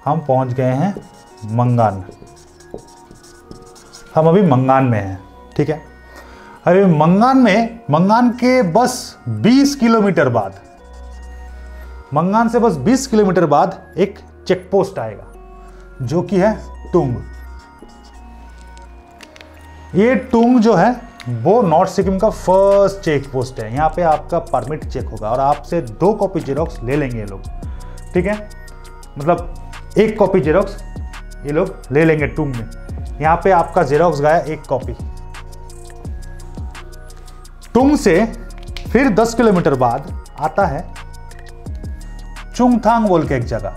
हम पहुंच गए हैं मंगान। हम अभी मंगान में हैं, ठीक है। अभी मंगान के बस 20 किलोमीटर बाद, मंगान से बस 20 किलोमीटर बाद एक चेक पोस्ट आएगा जो कि है टुंग। ये टुंग जो है वो नॉर्थ सिक्किम का फर्स्ट चेक पोस्ट है। यहाँ पे आपका परमिट चेक होगा और आपसे 2 कॉपी जेरोक्स ले लेंगे ये लोग, ठीक है। मतलब 1 कॉपी जेरोक्स ये लोग ले लेंगे टुंग में। यहाँ पे आपका जेरोक्स गया 1 कॉपी। टुंग से फिर 10 किलोमीटर बाद आता है चुंगथांग बोल के एक जगह।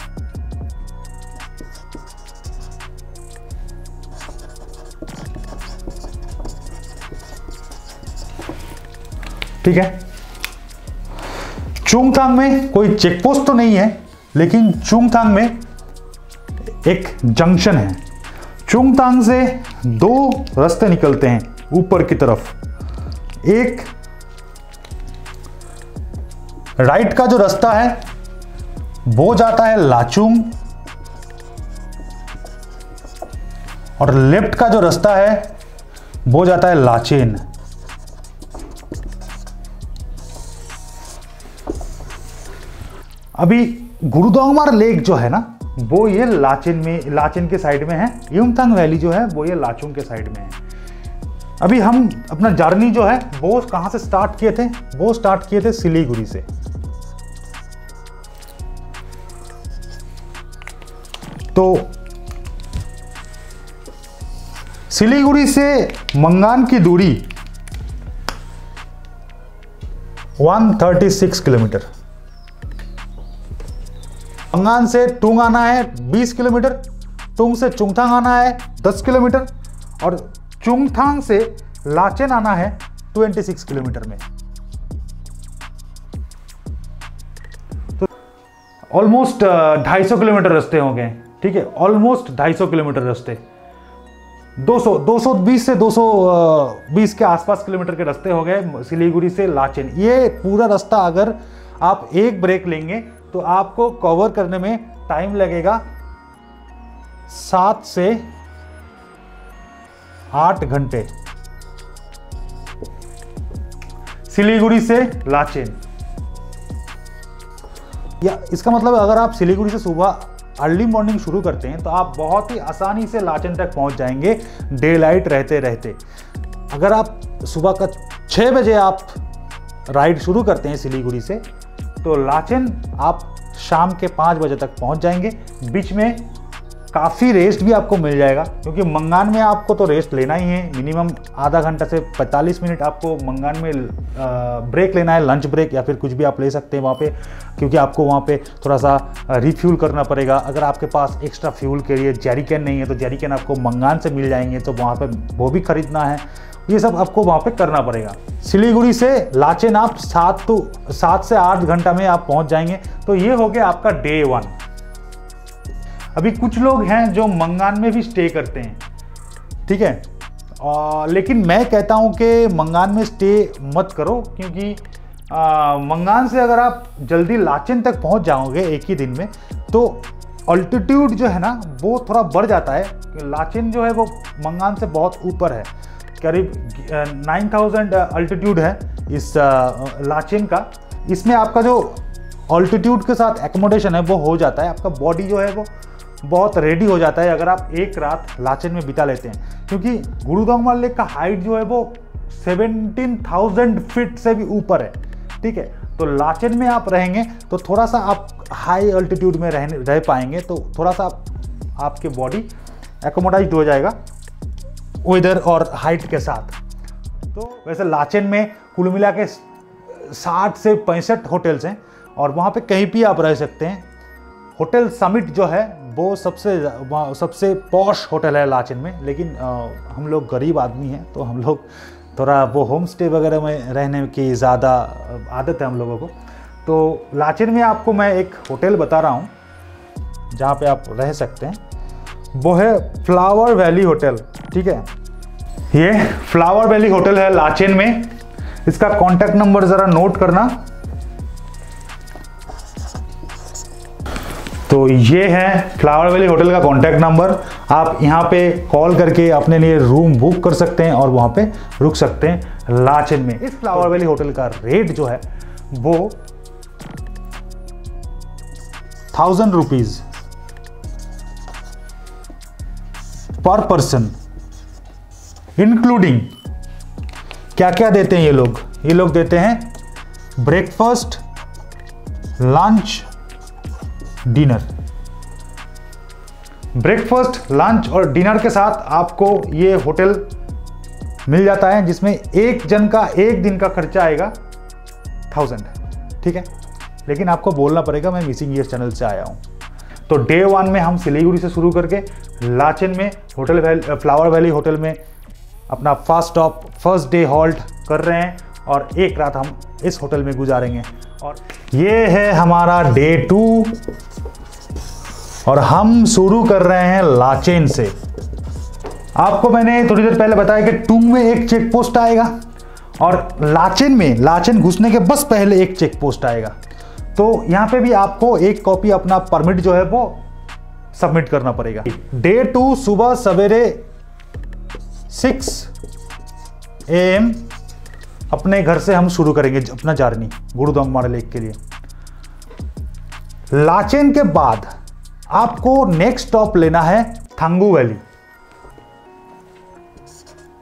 ठीक है, चुंगथांग में कोई चेक पोस्ट तो नहीं है, लेकिन चुंगथांग में एक जंक्शन है। चुंगथांग से 2 रास्ते निकलते हैं ऊपर की तरफ। एक राइट का जो रास्ता है वो जाता है लाचुंग और लेफ्ट का जो रास्ता है वो जाता है लाचेन। अभी गुरुदोंगमार लेक जो है ना वो ये लाचेन के साइड में है। युमथांग वैली जो है वो ये लाचुंग के साइड में है। अभी हम अपना जर्नी जो है वो कहां से स्टार्ट किए थे? वो स्टार्ट किए थे सिलीगुड़ी से। तो सिलीगुड़ी से मंगान की दूरी 136 किलोमीटर। मंगान से टुंग आना है 20 किलोमीटर, टुंग से चुंगथांग आना है 10 किलोमीटर और चुंगथांग से लाचेन आना है 26 किलोमीटर में। तो ऑलमोस्ट 250 किलोमीटर रास्ते हो गए, ठीक है। ऑलमोस्ट 250 किलोमीटर रास्ते, 220 से 220 के आसपास किलोमीटर के रास्ते हो गए सिलीगुड़ी से लाचेन। ये पूरा रास्ता अगर आप एक ब्रेक लेंगे तो आपको कवर करने में टाइम लगेगा 7 से 8 घंटे सिलीगुड़ी से लाचेन। या इसका मतलब अगर आप सिलीगुड़ी से सुबह अर्ली मॉर्निंग शुरू करते हैं तो आप बहुत ही आसानी से लाचेन तक पहुंच जाएंगे डे लाइट रहते रहते। अगर आप सुबह का 6 बजे आप राइड शुरू करते हैं सिलीगुड़ी से तो लाचेन आप शाम के 5 बजे तक पहुंच जाएंगे। बीच में काफ़ी रेस्ट भी आपको मिल जाएगा, क्योंकि मंगान में आपको तो रेस्ट लेना ही है। मिनिमम आधा घंटा से 45 मिनट आपको मंगान में ब्रेक लेना है, लंच ब्रेक या फिर कुछ भी आप ले सकते हैं वहाँ पे, क्योंकि आपको वहाँ पे थोड़ा सा रिफ्यूल करना पड़ेगा। अगर आपके पास एक्स्ट्रा फ्यूल के लिए जेरिकन नहीं है तो जेरिकन आपको मंगान से मिल जाएंगे, तो वहाँ पर वो भी खरीदना है। ये सब आपको वहाँ पे करना पड़ेगा। सिलीगुड़ी से लाचेन आप 7 से 8 घंटा में आप पहुँच जाएंगे। तो ये हो गया आपका डे 1। अभी कुछ लोग हैं जो मंगान में भी स्टे करते हैं, ठीक है। लेकिन मैं कहता हूं कि मंगान में स्टे मत करो, क्योंकि मंगान से अगर आप जल्दी लाचेन तक पहुंच जाओगे एक ही दिन में तो अल्टीट्यूड जो है ना वो थोड़ा बढ़ जाता है। लाचेन जो है वो मंगान से बहुत ऊपर है, करीब 9000 अल्टीट्यूड है इस लाचेन का। इसमें आपका जो अल्टीट्यूड के साथ एकोमोडेशन है वो हो जाता है, आपका बॉडी जो है वो बहुत रेडी हो जाता है अगर आप एक रात लाचेन में बिता लेते हैं। क्योंकि गुरुदोंगमार लेक का हाइट जो है वो 17,000 फीट से भी ऊपर है, ठीक है। तो लाचेन में आप रहेंगे तो थोड़ा सा आप हाई अल्टीट्यूड में रह पाएंगे, तो थोड़ा सा आपके बॉडी एकोमोडाइज हो जाएगा वेदर और हाइट के साथ। तो वैसे लाचेन में कुल मिला के 60 से 65 होटल्स हैं और वहाँ पे कहीं भी आप रह सकते हैं। होटल समिट जो है वो सबसे पॉश होटल है लाचेन में, लेकिन हम लोग गरीब आदमी हैं तो हम लोग थोड़ा वो होम स्टे वगैरह में रहने की ज़्यादा आदत है हम लोगों को। तो लाचेन में आपको मैं एक होटल बता रहा हूँ जहाँ पे आप रह सकते हैं, वो है फ्लावर वैली होटल, ठीक है। ये फ्लावर वैली होटल है लाचेन में। इसका कॉन्टैक्ट नंबर ज़रा नोट करना। तो ये है फ्लावर वैली होटल का कॉन्टैक्ट नंबर। आप यहाँ पे कॉल करके अपने लिए रूम बुक कर सकते हैं और वहाँ पे रुक सकते हैं लाचेन में। इस फ्लावर वैली होटल का रेट जो है वो 1000 रुपीज पर पर्सन, इंक्लूडिंग क्या क्या देते हैं ये लोग देते हैं breakfast, lunch, dinner. Breakfast, lunch और डिनर के साथ आपको ये होटल मिल जाता है, जिसमें एक जन का एक दिन का खर्चा आएगा 1000। ठीक है, लेकिन आपको बोलना पड़ेगा मैं मिसिंग ईयर्स चैनल से आया हूं। तो डे 1 में हम सिलीगुड़ी से शुरू करके लाचेन में फ्लावर वैली होटल में अपना फर्स्ट डे हॉल्ट कर रहे हैं और एक रात हम इस होटल में गुजारेंगे। और ये है हमारा डे 2 और हम शुरू कर रहे हैं लाचेन से। आपको मैंने थोड़ी देर पहले बताया कि टुंग में एक चेक पोस्ट आएगा और लाचेन घुसने के बस पहले एक चेक पोस्ट आएगा। तो यहाँ पे भी आपको एक कॉपी अपना परमिट जो है वो सबमिट करना पड़ेगा। डे 2 सुबह सवेरे 6 AM अपने घर से हम शुरू करेंगे अपना जर्नी गुरुदोंगमारा लेक के लिए। लाचेन के बाद आपको नेक्स्ट स्टॉप लेना है थांगू वैली,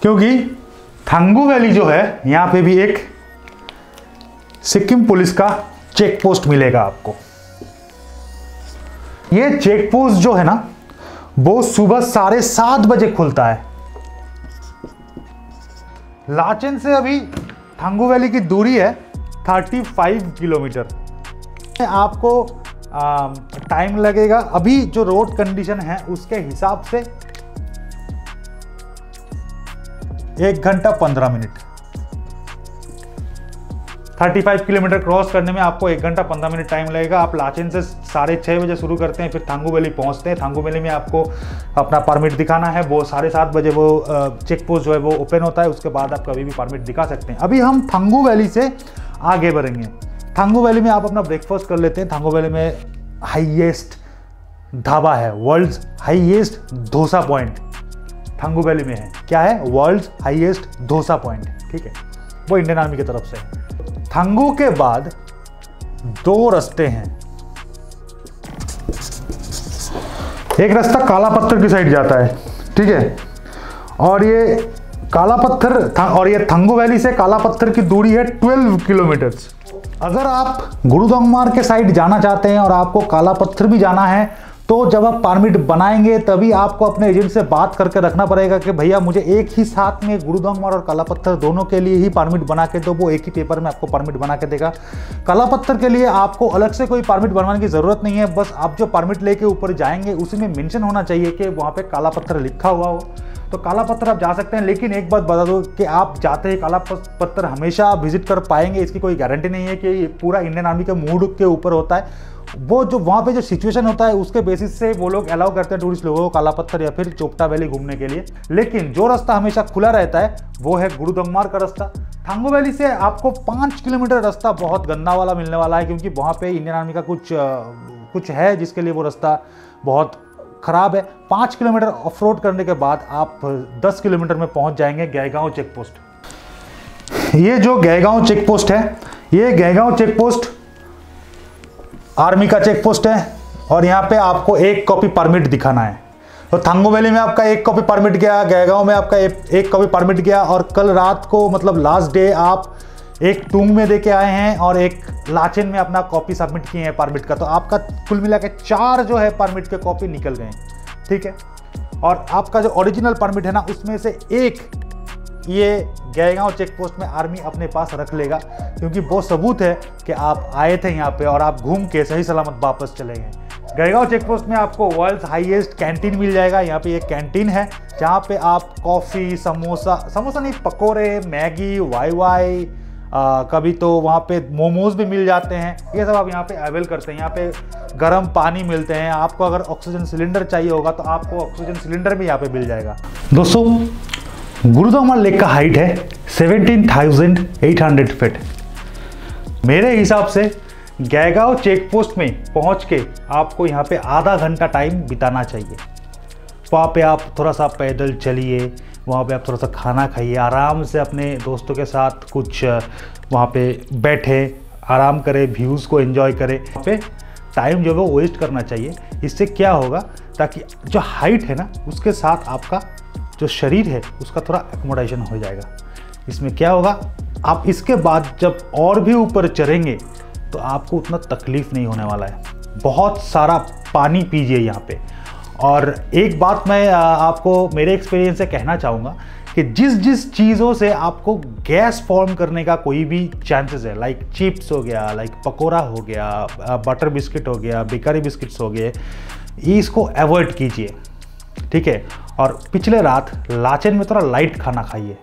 क्योंकि थांगू वैली जो है यहां पे भी एक सिक्किम पुलिस का चेक पोस्ट मिलेगा आपको। ये चेक पोस्ट जो है ना वो सुबह 7:30 बजे खुलता है। लाचेन से अभी थांगू वैली की दूरी है 35 किलोमीटर। आपको टाइम लगेगा, अभी जो रोड कंडीशन है उसके हिसाब से 1 घंटा 15 मिनट। 35 किलोमीटर क्रॉस करने में आपको 1 घंटा 15 मिनट टाइम लगेगा। आप लाचेन से 6:30 बजे शुरू करते हैं, फिर थांगू वैली पहुंचते हैं। थांगू वैली में आपको अपना परमिट दिखाना है, वो 7:30 बजे वो चेक पोस्ट जो है वो ओपन होता है। उसके बाद आप कभी भी परमिट दिखा सकते हैं। अभी हम थांगू वैली से आगे बढ़ेंगे। थांगू वैली में आप अपना ब्रेकफास्ट कर लेते हैं। थांगू वैली में हाईएस्ट ढाबा है, world's highest dosa point Thangu valley में है। क्या है? World's highest dosa point. ठीक है, वो इंडियन आर्मी की तरफ से है। थांगू के बाद 2 रास्ते हैं। एक रास्ता काला पत्थर की साइड जाता है, ठीक है, और ये काला पत्थर और ये थांगू वैली से काला पत्थर की दूरी है 12 किलोमीटर। अगर आप गुरुदोंगमार के साइड जाना चाहते हैं और आपको काला पत्थर भी जाना है, तो जब आप परमिट बनाएंगे तभी आपको अपने एजेंट से बात करके रखना पड़ेगा कि भैया मुझे एक ही साथ में गुरुदोंगमार और काला पत्थर दोनों के लिए ही परमिट बना के दो। वो एक ही पेपर में आपको परमिट बना के देगा। काला पत्थर के लिए आपको अलग से कोई परमिट बनवाने की जरूरत नहीं है। बस आप जो परमिट लेके ऊपर जाएंगे उसी में मेंशन होना चाहिए कि वहाँ पे काला पत्थर लिखा हुआ हो। तो काला पत्थर आप जा सकते हैं, लेकिन एक बात बता दो कि आप जाते ही काला पत्थर हमेशा विजिट कर पाएंगे इसकी कोई गारंटी नहीं है कि पूरा इंडियन आर्मी के मूड के ऊपर होता है। वो जो वहाँ पे जो सिचुएशन होता है उसके बेसिस से वो लोग अलाउ करते हैं टूरिस्ट लोगों को काला पत्थर या फिर चोपटा वैली घूमने के लिए। लेकिन जो रास्ता हमेशा खुला रहता है वो है गुरुदोंगमार का रास्ता। थांगू वैली से आपको 5 किलोमीटर रास्ता बहुत गंदा वाला मिलने वाला है, क्योंकि वहाँ पे इंडियन आर्मी का कुछ है जिसके लिए वो रास्ता बहुत खराब है। 5 किलोमीटर ऑफ रोड करने के बाद आप 10 किलोमीटर में पहुंच जाएंगे गैगांव चेक पोस्ट। ये जो गैगांव चेक पोस्ट है, ये गैगांव चेक पोस्ट आर्मी का चेक पोस्ट है और यहाँ पे आपको 1 कॉपी परमिट दिखाना है। तो थांगू वैली में आपका 1 कॉपी परमिट गया, गैगांव में आपका 1 कॉपी परमिट गया, और कल रात को मतलब लास्ट डे आप एक टुंग में देके आए हैं और एक लाचेन में अपना कॉपी सबमिट किए हैं परमिट का। तो आपका कुल मिला के 4 जो है परमिट के कॉपी निकल गए, ठीक है। और आपका जो ओरिजिनल परमिट है ना, उसमें से 1 ये गैगांव चेक पोस्ट में आर्मी अपने पास रख लेगा, क्योंकि वो सबूत है कि आप आए थे यहाँ पे और आप घूम के सही सलामत वापस चले गए। गैगांव चेक पोस्ट में आपको वर्ल्ड हाईएस्ट कैंटीन मिल जाएगा। यहाँ पे एक कैंटीन है जहाँ पे आप कॉफ़ी, समोसा नहीं, पकोड़े, मैगी, वाई कभी तो वहाँ पे मोमोज भी मिल जाते हैं। ये सब आप यहाँ पे अवेल करते हैं। यहाँ पे गर्म पानी मिलते हैं। आपको अगर ऑक्सीजन सिलेंडर चाहिए होगा तो आपको ऑक्सीजन सिलेंडर भी यहाँ पे मिल जाएगा। दोस्तों, गुरुदोंगमार लेक का हाइट है 17,800 फीट। मेरे हिसाब से गैगांव चेक पोस्ट में पहुंच के आपको यहाँ पे आधा घंटा टाइम बिताना चाहिए। वहाँ पे आप थोड़ा सा पैदल चलिए, वहाँ पे आप थोड़ा सा खाना खाइए, आराम से अपने दोस्तों के साथ कुछ वहाँ पे बैठे आराम करें, व्यूज़ को एंजॉय करें। वहाँ पे टाइम जो है वो वेस्ट करना चाहिए। इससे क्या होगा, ताकि जो हाइट है ना उसके साथ आपका जो शरीर है उसका थोड़ा एकोमोडेशन हो जाएगा। इसमें क्या होगा, आप इसके बाद जब और भी ऊपर चढ़ेंगे तो आपको उतना तकलीफ नहीं होने वाला है। बहुत सारा पानी पीजिए यहाँ पे। और एक बात मैं आपको मेरे एक्सपीरियंस से कहना चाहूँगा कि जिस चीज़ों से आपको गैस फॉर्म करने का कोई भी चांसेस है, लाइक चिप्स हो गया, लाइक पकोड़ा हो गया, बटर बिस्किट हो गया, बेकरी बिस्किट्स हो गए, इसको अवॉइड कीजिए, ठीक है। और पिछले रात लाचेन में थोड़ा लाइट खाना खाइए।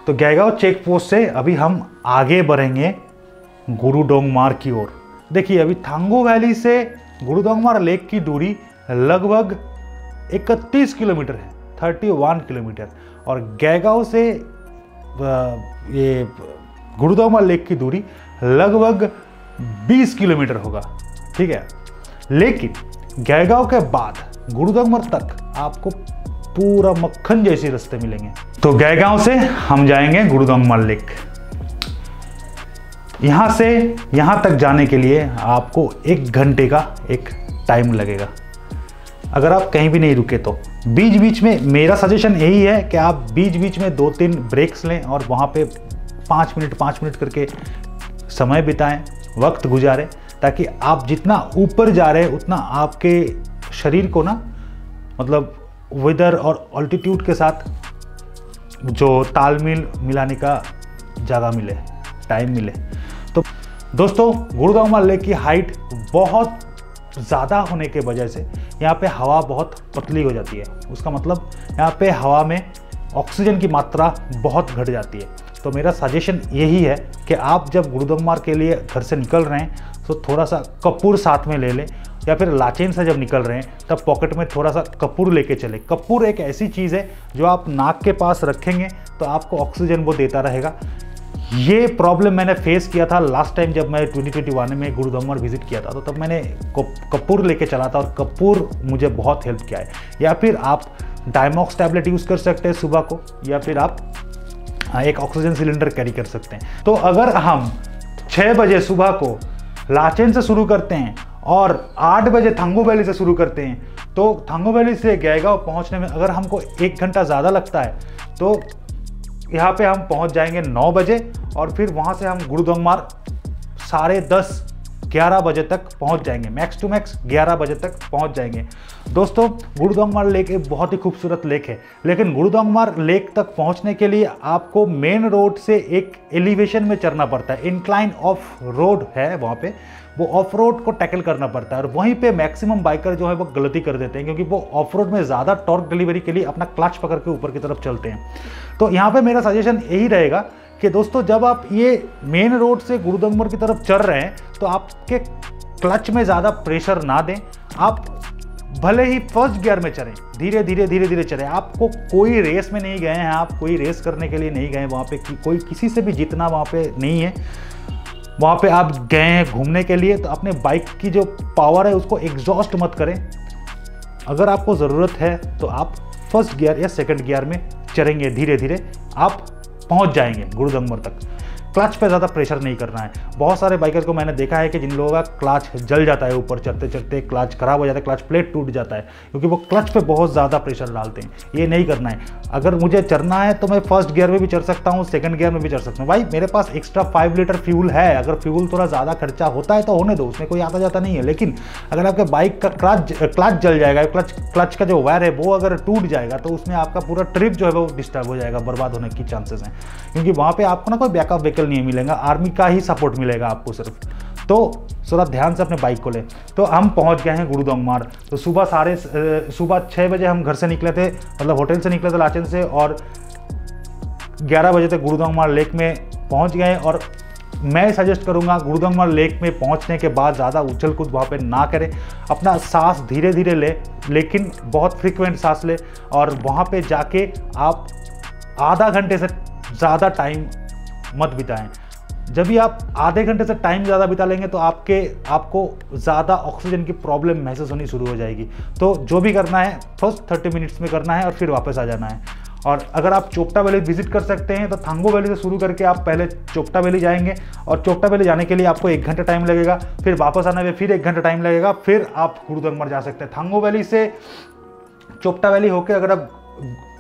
तो गैगांव चेक पोस्ट से अभी हम आगे बढ़ेंगे गुरुदोंगमार की ओर। देखिए अभी थांगू वैली से गुरुदोंगमार लेक की दूरी लगभग 31 किलोमीटर है, 31 किलोमीटर। और गैगांव से ये गुरुदोंगमार लेक की दूरी लगभग 20 किलोमीटर होगा, ठीक है। लेकिन गैगांव के बाद गुरुदोंगमार तक आपको पूरा मक्खन जैसे रास्ते मिलेंगे। तो गैगांव से हम जाएंगे गुरुदोंगमार लेक। यहाँ से यहाँ तक जाने के लिए आपको 1 घंटे का एक टाइम लगेगा, अगर आप कहीं भी नहीं रुके तो। बीच बीच में मेरा सजेशन यही है कि आप बीच बीच में 2-3 ब्रेक्स लें और वहाँ पे 5 मिनट करके समय बिताएं, वक्त गुजारें, ताकि आप जितना ऊपर जा रहे हैं उतना आपके शरीर को ना, मतलब वेदर और ऑल्टीट्यूड के साथ जो तालमेल मिलाने का जगह मिले, टाइम मिले। तो दोस्तों गुरुदोंगमार लेक की हाइट बहुत ज़्यादा होने के वजह से यहाँ पे हवा बहुत पतली हो जाती है। उसका मतलब यहाँ पे हवा में ऑक्सीजन की मात्रा बहुत घट जाती है। तो मेरा सजेशन यही है कि आप जब गुरुदोंगमार के लिए घर से निकल रहे हैं तो थोड़ा सा कपूर साथ में ले लें, या फिर लाचेन से जब निकल रहे हैं तब पॉकेट में थोड़ा सा कपूर लेके चले। कपूर एक ऐसी चीज़ है जो आप नाक के पास रखेंगे तो आपको ऑक्सीजन वो देता रहेगा। ये प्रॉब्लम मैंने फेस किया था लास्ट टाइम जब मैं 2021 में गुरुदोंगमार विजिट किया था, तो तब मैंने कपूर लेके चला था और कपूर मुझे बहुत हेल्प किया है। या फिर आप डायमॉक्स टैबलेट यूज़ कर सकते हैं सुबह को, या फिर आप एक ऑक्सीजन सिलेंडर कैरी कर सकते हैं। तो अगर हम 6 बजे सुबह को लाचेन से शुरू करते हैं और 8 बजे थांगू वैली से शुरू करते हैं, तो थांगू वैली से गैगांव पहुंचने में अगर हमको 1 घंटा ज़्यादा लगता है तो यहाँ पे हम पहुँच जाएंगे 9 बजे, और फिर वहाँ से हम गुरुदोंगमार 10:30-11 बजे तक पहुँच जाएंगे, मैक्स टू मैक्स 11 बजे तक पहुँच जाएंगे। दोस्तों गुरुदोंगमार लेक एक बहुत ही खूबसूरत लेक है, लेकिन गुरुदोंगमार लेक तक पहुँचने के लिए आपको मेन रोड से एक एलिवेशन में चढ़ना पड़ता है। इंक्लाइन ऑफ रोड है वहाँ पे, वो ऑफ रोड को टैकल करना पड़ता है। और वहीं पे मैक्सिमम बाइकर जो है वो गलती कर देते हैं, क्योंकि वो ऑफ रोड में ज़्यादा टॉर्क डिलीवरी के लिए अपना क्लच पकड़ के ऊपर की तरफ चलते हैं। तो यहाँ पे मेरा सजेशन यही रहेगा कि दोस्तों जब आप ये मेन रोड से गुरुदोंगमार की तरफ चल रहे हैं तो आपके क्लच में ज़्यादा प्रेशर ना दें। आप भले ही फर्स्ट गियर में चलें, धीरे धीरे चलें। आपको कोई रेस में नहीं गए हैं, आप कोई रेस करने के लिए नहीं गए वहाँ पे, कोई किसी से भी जीतना वहाँ पे नहीं है। वहाँ पे आप गए हैं घूमने के लिए, तो अपने बाइक की जो पावर है उसको एग्जॉस्ट मत करें। अगर आपको ज़रूरत है तो आप फर्स्ट गियर या सेकंड गियर में चलेंगे, धीरे धीरे आप पहुंच जाएंगे गुरुदोंगमार तक। क्लच पे ज़्यादा प्रेशर नहीं करना है। बहुत सारे बाइकर को मैंने देखा है कि जिन लोगों का क्लच जल जाता है, ऊपर चढ़ते चढ़ते क्लच खराब हो जाता है, क्लच प्लेट टूट जाता है, क्योंकि वो क्लच पे बहुत ज़्यादा प्रेशर डालते हैं। ये नहीं करना है। अगर मुझे चढ़ना है तो मैं फर्स्ट गियर में भी चढ़ सकता हूँ, सेकंड गियर में भी चढ़ सकता हूँ। भाई मेरे पास एक्स्ट्रा 5 लीटर फ्यूल है, अगर फ्यूल थोड़ा ज़्यादा खर्चा होता है तो होने दो, उसमें कोई आता जाता नहीं है। लेकिन अगर आपके बाइक का क्लच जल जाएगा, क्लच का जो वायर है वो अगर टूट जाएगा तो उसमें आपका पूरा ट्रिप जो है वो डिस्टर्ब हो जाएगा, बर्बाद होने की चांसेस हैं। क्योंकि वहाँ पे आपको ना कोई बैकअप व्हीकल नहीं मिलेगा, आर्मी का ही सपोर्ट मिलेगा आपको सिर्फ। तो थोड़ा ध्यान से अपने बाइक को ले। तो हम पहुंच गए हैं गुरुदोंगमार। तो सुबह 6 बजे हम घर से निकले थे, मतलब होटल से निकले थे लाचेन से, और 11 बजे तक गुरुदोंगमार लेक में पहुंच गए। और मैं सजेस्ट करूंगा गुरुदोंगमार लेक में पहुंचने के बाद ज़्यादा उछल कूद वहाँ पे ना करें। अपना सांस धीरे धीरे ले, लेकिन बहुत फ्रिक्वेंट सांस ले। और वहाँ पे जाके आप आधा घंटे से ज़्यादा टाइम मत बिताएं। जब भी आप आधे घंटे से टाइम ज़्यादा बिता लेंगे तो आपको ज़्यादा ऑक्सीजन की प्रॉब्लम महसूस होनी शुरू हो जाएगी। तो जो भी करना है फर्स्ट 30 मिनट्स में करना है और फिर वापस आ जाना है। और अगर आप चोपटा वैली विजिट कर सकते हैं तो थांगो वैली से शुरू करके आप पहले चोपटा वैली जाएंगे, और चोपटा वैली जाने के लिए आपको 1 घंटा टाइम लगेगा, फिर वापस आने में फिर 1 घंटा टाइम लगेगा, फिर आप गुरुदोंगमार जा सकते हैं। थांगो वैली से चोपटा वैली होकर अगर आप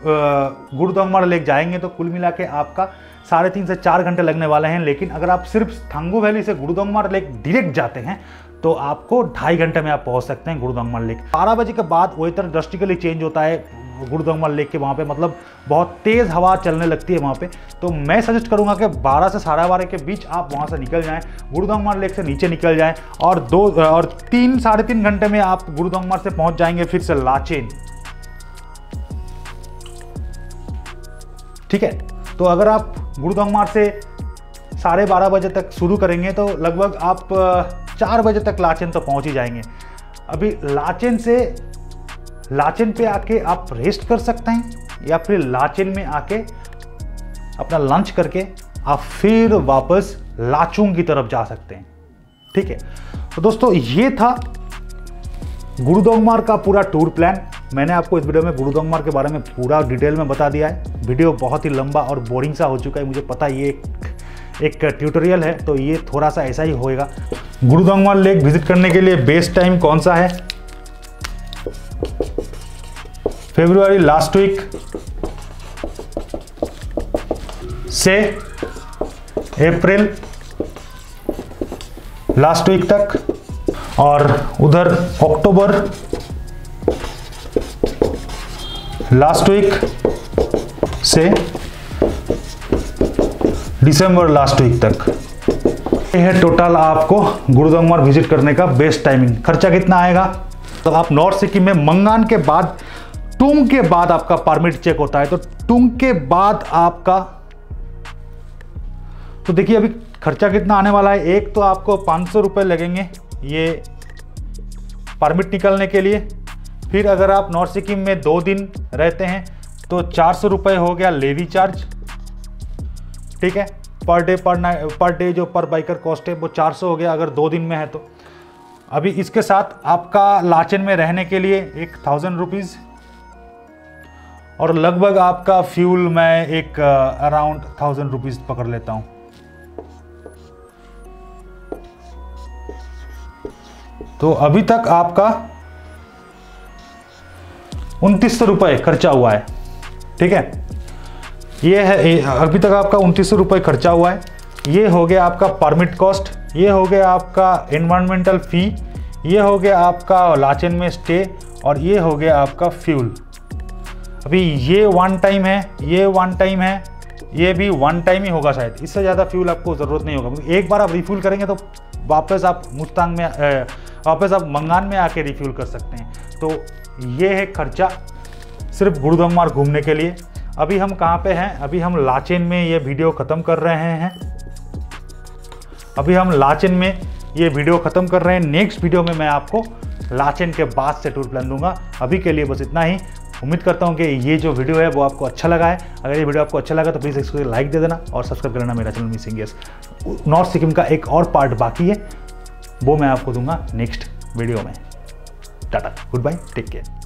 गुरुदोंगमार लेक जाएंगे तो कुल मिला के आपका 3.5 से 4 घंटे लगने वाले हैं। लेकिन अगर आप सिर्फ थांगो वैली से गुरुदोंगमार लेक डायरेक्ट जाते हैं तो आपको 2.5 घंटे में आप पहुंच सकते हैं गुरुदोंगमार लेक। 12 बजे के बाद वेदर ड्रास्टिकली चेंज होता है गुरुदोंगमार लेक के वहाँ पे, मतलब बहुत तेज़ हवा चलने लगती है वहाँ पे। तो मैं सजेस्ट करूँगा कि 12 से 12:30 के बीच आप वहाँ से निकल जाएं, गुरुदोंगमार लेक से नीचे निकल जाएं, और 3 साढ़े 3 घंटे में आप गुरुदोंगमार से पहुँच जाएंगे फिर से लाचेन। ठीक है, तो अगर आप गुरुदोंगमार से 12:30 बजे तक शुरू करेंगे तो लगभग आप 4 बजे तक लाचेन तो पहुंच ही जाएंगे। अभी लाचेन पे आके आप रेस्ट कर सकते हैं, या फिर लाचेन में आके अपना लंच करके आप फिर वापस लाचुंग की तरफ जा सकते हैं। ठीक है, तो दोस्तों ये था गुरुदोंगमार का पूरा टूर प्लान। मैंने आपको इस वीडियो में गुरुदोंगमार के बारे में पूरा डिटेल में बता दिया है। वीडियो बहुत ही लंबा और बोरिंग सा हो चुका है, मुझे पता है, ये एक ट्यूटोरियल है तो ये थोड़ा सा ऐसा ही होएगा। गुरुदोंगमार लेक विजिट करने के लिए बेस्ट टाइम कौन सा है? फरवरी लास्ट वीक से अप्रैल लास्ट वीक तक, और उधर अक्टूबर लास्ट वीक से दिसंबर लास्ट वीक तक। ये है टोटल आपको गुरुदोंगमार विजिट करने का बेस्ट टाइमिंग। खर्चा कितना आएगा? तो आप नॉर्थ सिक्किम में मंगान के बाद, टुंग के बाद आपका परमिट चेक होता है, तो टुंग के बाद आपका, तो देखिए अभी खर्चा कितना आने वाला है। एक तो आपको 500 रुपये लगेंगे ये परमिट निकलने के लिए। फिर अगर आप नॉर्थ सिक्किम में 2 दिन रहते हैं तो 400 रुपये हो गया लेवी चार्ज। ठीक है, पर डे जो पर बाइकर कॉस्ट है वो 400 हो गया अगर 2 दिन में है तो। अभी इसके साथ आपका लाचेन में रहने के लिए 1000 रुपीज़, और लगभग आपका फ्यूल मैं एक अराउंड 1000 रुपीज़ पकड़ लेता हूँ। तो अभी तक आपका 2900 रुपये खर्चा हुआ है। ठीक है, ये है, अभी तक आपका 2900 रुपये खर्चा हुआ है। ये हो गया आपका परमिट कॉस्ट, ये हो गया आपका एनवायरमेंटल फ़ी, ये हो गया आपका लाचेन में स्टे, और ये हो गया आपका फ्यूल। अभी ये 1 टाइम है, ये 1 टाइम है, ये भी 1 टाइम ही होगा शायद, इससे ज़्यादा फ्यूल आपको ज़रूरत नहीं होगा। एक बार आप रिफ्यूल करेंगे तो वापस आप मुस्तांग में वापस आप मंगान में आके रिफ्यूल कर सकते हैं। तो ये है खर्चा सिर्फ गुरुदोंगमार घूमने के लिए। अभी हम कहाँ पे हैं? अभी हम लाचेन में ये वीडियो ख़त्म कर रहे हैं। अभी हम लाचेन में ये वीडियो ख़त्म कर रहे हैं। नेक्स्ट वीडियो में मैं आपको लाचेन के बाद से टूर प्लान दूंगा। अभी के लिए बस इतना ही। उम्मीद करता हूँ कि ये जो वीडियो है वो आपको अच्छा लगा है। अगर ये वीडियो आपको अच्छा लगा तो प्लीज़ इसको लाइक दे देना और सब्सक्राइब कर लेना मेरा channel missing yes. North Sikkim का एक और पार्ट बाकी है, वो मैं आपको दूंगा नेक्स्ट वीडियो में। Tata, goodbye, take care.